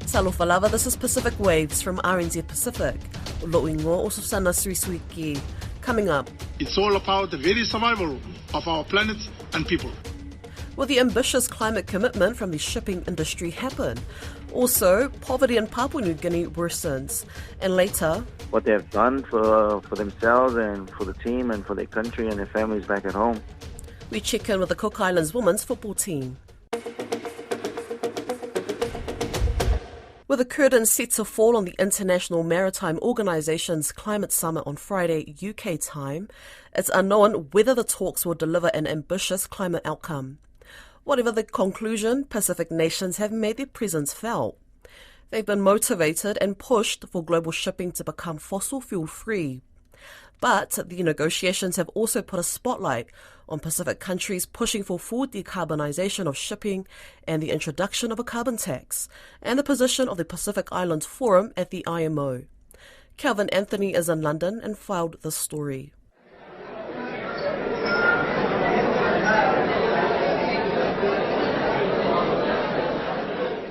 Talofa lava, this is Pacific Waves from RNZ Pacific. Lo'ingo o Susana Sriswiki. Coming up. It's all about the very survival of our planet and people. Will the ambitious climate commitment from the shipping industry happen? Also, poverty in Papua New Guinea worsens. And later, what they have done for themselves and for the team and for their country and their families back at home. We check in with the Cook Islands women's football team. With the curtain set to fall on the International Maritime Organisation's Climate Summit on Friday UK time, it's unknown whether the talks will deliver an ambitious climate outcome. Whatever the conclusion, Pacific nations have made their presence felt. They've been motivated and pushed for global shipping to become fossil fuel free. But the negotiations have also put a spotlight on Pacific countries pushing for full decarbonisation of shipping and the introduction of a carbon tax, and the position of the Pacific Islands Forum at the IMO. Calvin Anthony is in London and filed this story.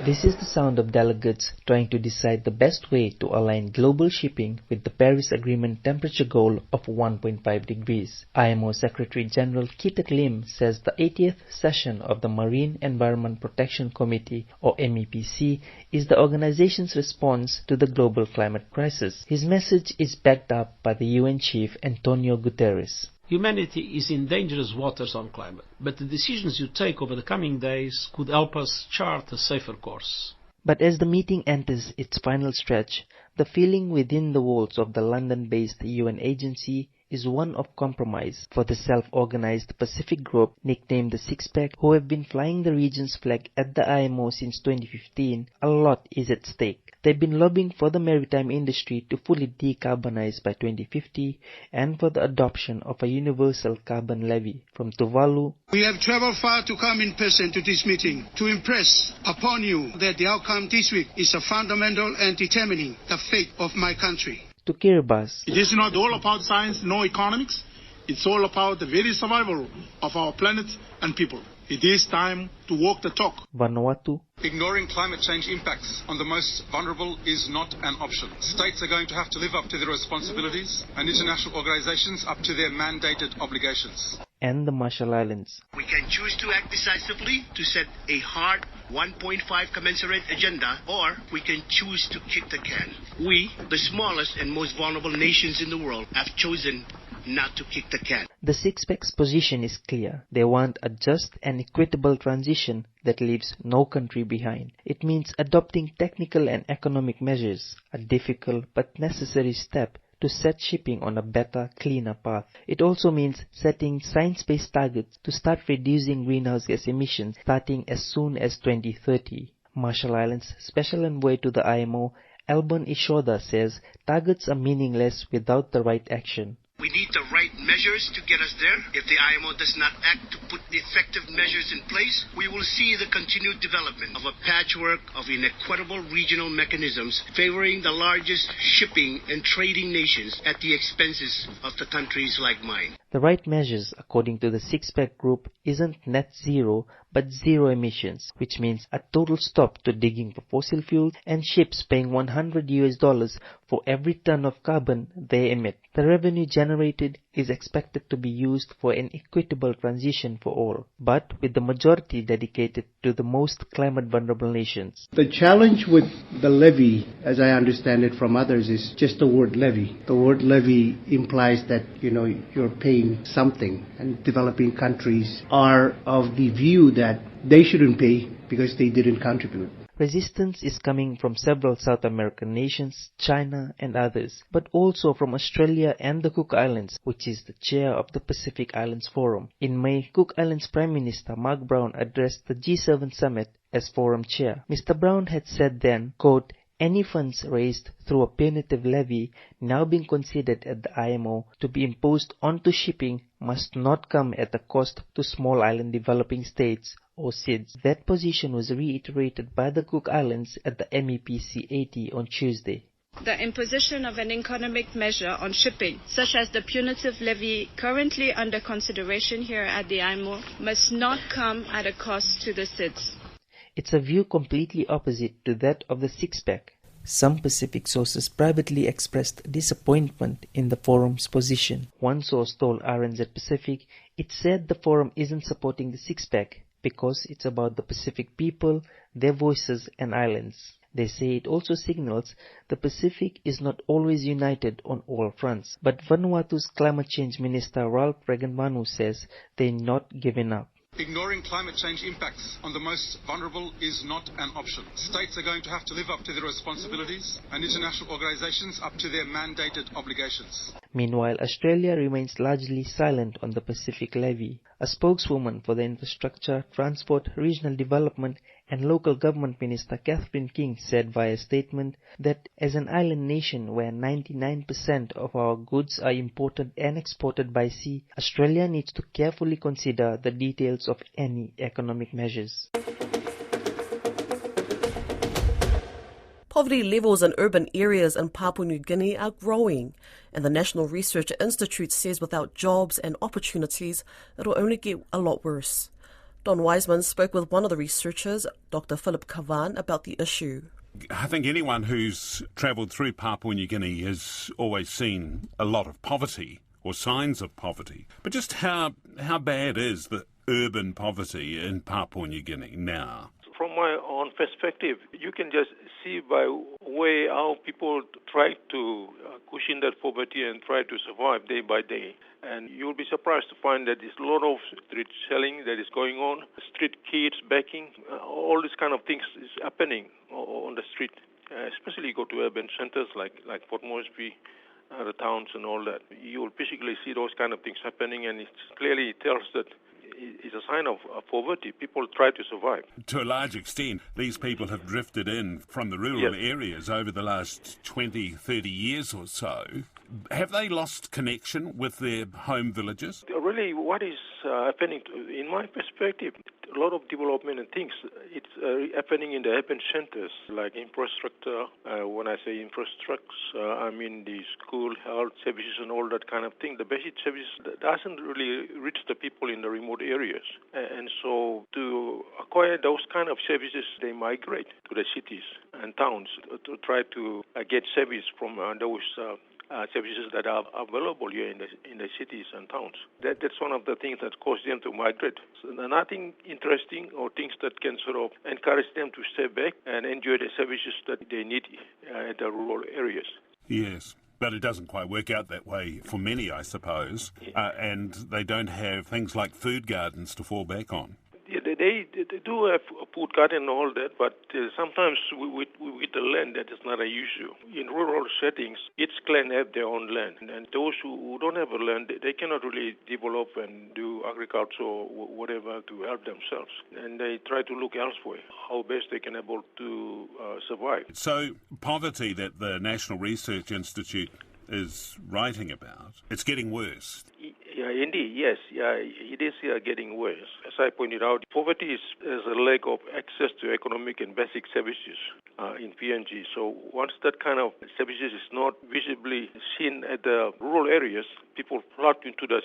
This is the sound of delegates trying to decide the best way to align global shipping with the Paris Agreement temperature goal of 1.5 degrees. IMO Secretary General Kitek Lim says the 80th session of the Marine Environment Protection Committee, or MEPC, is the organization's response to the global climate crisis. His message is backed up by the UN chief Antonio Guterres. Humanity is in dangerous waters on climate, but the decisions you take over the coming days could help us chart a safer course. But as the meeting enters its final stretch, the feeling within the walls of the London-based UN agency is one of compromise for the self-organized Pacific group nicknamed the Six-Pack, who have been flying the region's flag at the IMO since 2015. A lot is at stake. They've been lobbying for the maritime industry to fully decarbonize by 2050 and for the adoption of a universal carbon levy. From Tuvalu, we have traveled far to come in person to this meeting to impress upon you that the outcome this week is a fundamental and determining the fate of my country. To Kiribati, it is not all about science nor economics. It's all about the very survival of our planet and people. It is time to walk the talk. Vanuatu. Ignoring climate change impacts on the most vulnerable is not an option. States are going to have to live up to their responsibilities and international organizations up to their mandated obligations. And the Marshall Islands. We can choose to act decisively to set a hard 1.5 commensurate agenda, or we can choose to kick the can. We, the smallest and most vulnerable nations in the world, have chosen not to kick the can. The Six-Pack's position is clear. They want a just and equitable transition that leaves no country behind. It means adopting technical and economic measures, a difficult but necessary step to set shipping on a better, cleaner path. It also means setting science-based targets to start reducing greenhouse gas emissions starting as soon as 2030. Marshall Islands Special Envoy to the IMO, Alban Ishoda, says targets are meaningless without the right action. We need the right measures to get us there. If the IMO does not act to put effective measures in place, we will see the continued development of a patchwork of inequitable regional mechanisms favoring the largest shipping and trading nations at the expenses of the countries like mine. The right measures, according to the Six-Pack group, isn't net zero, but zero emissions, which means a total stop to digging for fossil fuels and ships paying $100 for every ton of carbon they emit. The revenue generated is expected to be used for an equitable transition for all, but with the majority dedicated to the most climate vulnerable nations. The challenge with the levy, as I understand it from others, is just the word levy. The word levy implies that, you're paying something, and developing countries are of the view that they shouldn't pay because they didn't contribute. Resistance is coming from several South American nations, China and others, but also from Australia and the Cook Islands, which is the chair of the Pacific Islands Forum. In May, Cook Islands Prime Minister Mark Brown addressed the G7 summit as forum chair. Mr. Brown had said then, quote, "Any funds raised through a punitive levy now being considered at the IMO to be imposed onto shipping must not come at a cost to small island developing states or SIDS." That position was reiterated by the Cook Islands at the MEPC 80 on Tuesday. The imposition of an economic measure on shipping, such as the punitive levy currently under consideration here at the IMO, must not come at a cost to the SIDS. It's a view completely opposite to that of the six-pack. Some Pacific sources privately expressed disappointment in the forum's position. One source told RNZ Pacific it said the forum isn't supporting the six-pack because it's about the Pacific people, their voices and islands. They say it also signals the Pacific is not always united on all fronts. But Vanuatu's climate change minister Ralph Regenmanu says they're not giving up. Ignoring climate change impacts on the most vulnerable is not an option. States are going to have to live up to their responsibilities and international organizations up to their mandated obligations. Meanwhile, Australia remains largely silent on the Pacific Levy. A spokeswoman for the Infrastructure, Transport, Regional Development and Local Government Minister Catherine King said via statement that as an island nation where 99% of our goods are imported and exported by sea, Australia needs to carefully consider the details of any economic measures. Poverty levels in urban areas in Papua New Guinea are growing, and the National Research Institute says without jobs and opportunities, it'll only get a lot worse. Don Wiseman spoke with one of the researchers, Dr. Philip Kavan, about the issue. I think anyone who's travelled through Papua New Guinea has always seen a lot of poverty or signs of poverty. But just how bad is the urban poverty in Papua New Guinea now? From my own perspective, you can just see by way how people try to cushion that poverty and try to survive day by day. And you'll be surprised to find that there's a lot of street selling that is going on, street kids begging, all these kind of things is happening on the street. Especially you go to urban centers like Port Moresby, the towns and all that. You will basically see those kind of things happening, and it clearly tells that it's a sign of poverty. People try to survive. To a large extent, these people have drifted in from the rural areas over the last 20, 30 years or so. Have they lost connection with their home villages? Really, what is happening, in my perspective, a lot of development and things, it's happening in the urban centers, like infrastructure. When I say infrastructure, I mean the school, health services and all that kind of thing. The basic services doesn't really reach the people in the remote areas. And so to acquire those kind of services, they migrate to the cities and towns to try to get service from those services that are available here in the cities and towns. That's one of the things that cause them to migrate. So nothing interesting or things that can sort of encourage them to stay back and enjoy the services that they need at the rural areas. Yes. But it doesn't quite work out that way for many, I suppose, and they don't have things like food gardens to fall back on. Yeah, they do have a food garden and all that, but sometimes with the land, that is not an issue. In rural settings, each clan have their own land, and those who don't have a land, they cannot really develop and do agriculture or whatever to help themselves. And they try to look elsewhere, how best they can able to survive. So poverty that the National Research Institute is writing about, it's getting worse. Yeah, indeed, yes. Yeah, it is getting worse. As I pointed out, poverty is a lack of access to economic and basic services in PNG. So once that kind of services is not visibly seen at the rural areas, people flock into the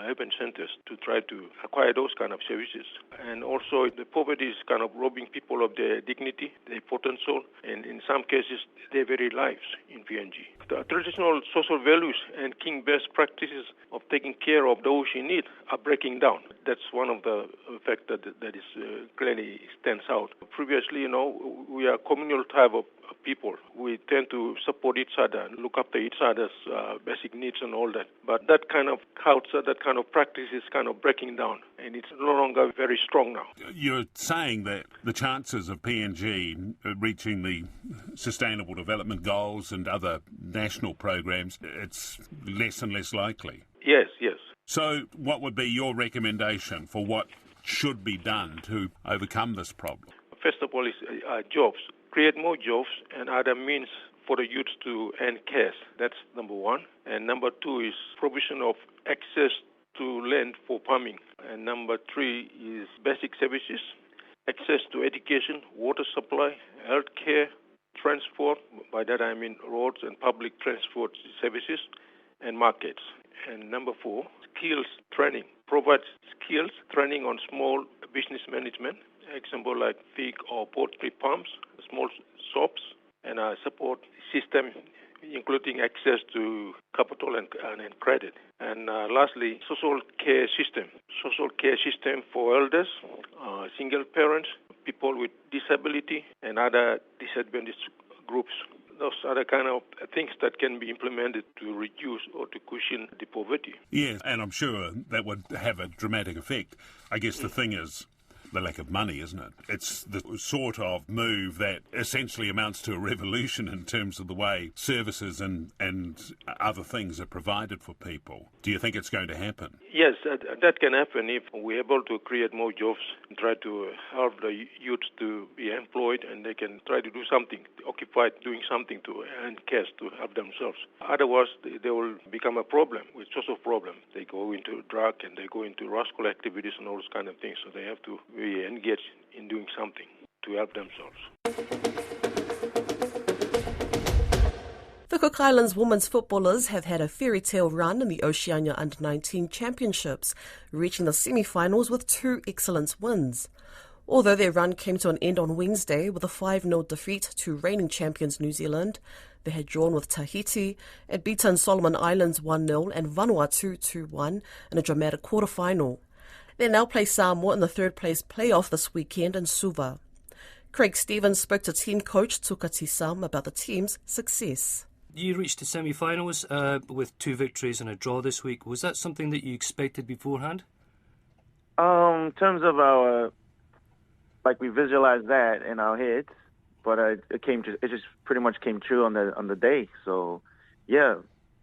urban centers to try to acquire those kind of services. And also the poverty is kind of robbing people of their dignity, their potential, and in some cases their very lives in PNG. The traditional social values and king-based practices of taking care of those in need are breaking down. That's one of the facts that is clearly stands out. Previously, we are a communal type of people. We tend to support each other and look after each other's basic needs and all that. But that kind of culture, that kind of practice is kind of breaking down, and it's no longer very strong now. You're saying that the chances of PNG reaching the Sustainable Development Goals and other national programs, it's less and less likely. Yes. So what would be your recommendation for what should be done to overcome this problem? First of all is jobs. Create more jobs and other means for the youth to earn cash. That's number one. And number two is provision of access to land for farming. And number three is basic services, access to education, water supply, health care, transport. By that I mean roads and public transport services, and markets. And number four, skills training. Provide skills training on small business management, example like pig or poultry farms, small shops, and a support system including access to capital and credit. And lastly, social care system for elders, single parents, people with disability, and other disadvantaged groups. Those are the kind of things that can be implemented to reduce or to cushion the poverty. Yes, and I'm sure that would have a dramatic effect. I guess the thing is the lack of money, isn't it? It's the sort of move that essentially amounts to a revolution in terms of the way services and other things are provided for people. Do you think it's going to happen? Yes, that can happen if we're able to create more jobs and try to help the youth to be employed, and they can try to do something, occupied doing something to earn cash to help themselves. Otherwise, they will become a problem, with social problem. They go into drug and they go into rascal activities and all those kind of things, so they have to be engaged in doing something to help themselves. The Cook Islands women's footballers have had a fairy tale run in the Oceania Under-19 Championships, reaching the semi-finals with 2 excellent wins. Although their run came to an end on Wednesday with a 5-0 defeat to reigning champions New Zealand, they had drawn with Tahiti and beaten Solomon Islands 1-0 and Vanuatu 2-1 in a dramatic quarter-final. They now play Samoa in the third-place playoff this weekend in Suva. Craig Stevens spoke to team coach Tukati Sam about the team's success. You reached the semi-finals with 2 victories and a draw this week. Was that something that you expected beforehand? In terms of our, we visualized that in our heads, but it just pretty much came true on the day. So, yeah,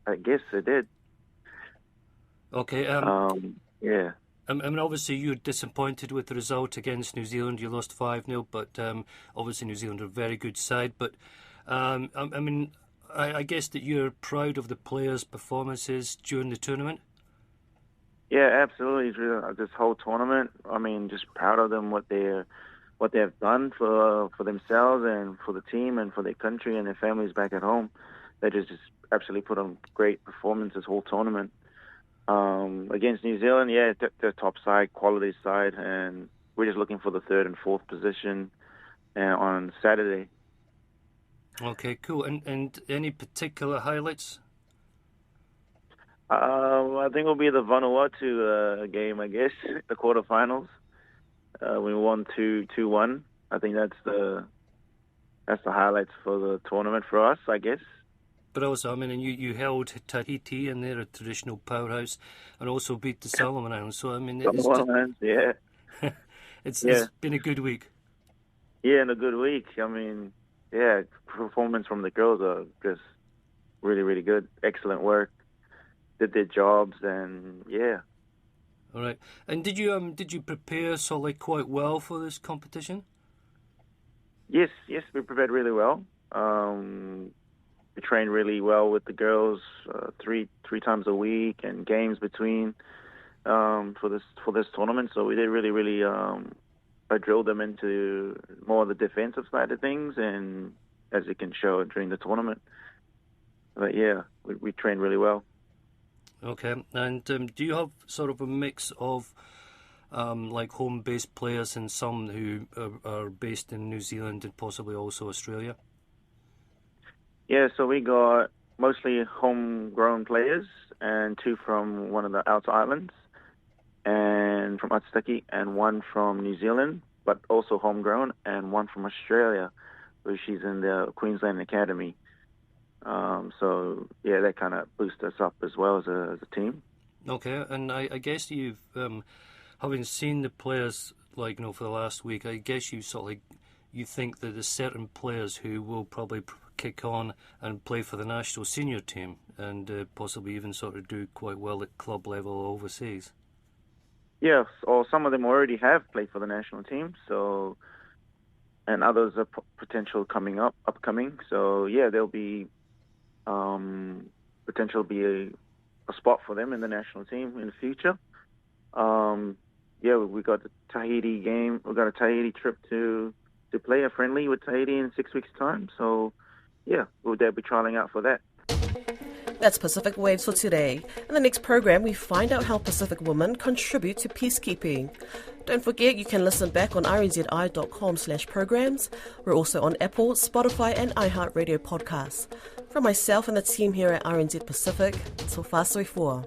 I guess it did. Okay. Yeah. I mean, obviously you're disappointed with the result against New Zealand. You lost 5-0, but obviously New Zealand are a very good side. But I guess that you're proud of the players' performances during the tournament? Yeah, absolutely. This whole tournament, just proud of them, what they have done for themselves and for the team and for their country and their families back at home. They just absolutely put on great performance this whole tournament. Against New Zealand, yeah, they're top side, quality side, and we're just looking for the 3rd and 4th position on Saturday. Okay, cool. And any particular highlights? I think it'll be the Vanuatu game, I guess, the quarterfinals. We won 2-1. I think that's the highlights for the tournament for us, I guess. But also, you held Tahiti, and they're a traditional powerhouse, and also beat the Solomon Islands. So, yeah. It's been a good week. Yeah, and a good week. Performance from the girls are just really, really good. Excellent work. Did their jobs, and yeah. All right. And did you prepare quite well for this competition? Yes, we prepared really well. We trained really well with the girls, three times a week, and games between for this tournament. So we did really, really I drilled them into more of the defensive side of things, and as it can show during the tournament. But yeah, we trained really well. Okay, and do you have sort of a mix of home-based players and some who are based in New Zealand and possibly also Australia? Yeah, so we got mostly homegrown players and 2 from one of the outer islands, and from Atsutaki, and 1 from New Zealand, but also homegrown, and 1 from Australia, where she's in the Queensland Academy. So yeah, that kind of boosts us up as well as a team. Okay, and I guess you've having seen the players for the last week, I guess you you think that there's certain players who will probably kick on and play for the national senior team and possibly even sort of do quite well at club level overseas. Yes, or some of them already have played for the national team, so, and others are potential upcoming. So yeah, there'll be potential be a spot for them in the national team in the future. We got the Tahiti game. We got a Tahiti trip to play a friendly with Tahiti in 6 weeks' time. So yeah, they'll be trialing out for that. That's Pacific Waves for today. In the next program, we find out how Pacific women contribute to peacekeeping. Don't forget you can listen back on rnzi.com/programs. We're also on Apple, Spotify and iHeartRadio podcasts. From myself and the team here at RNZ Pacific, so far so far.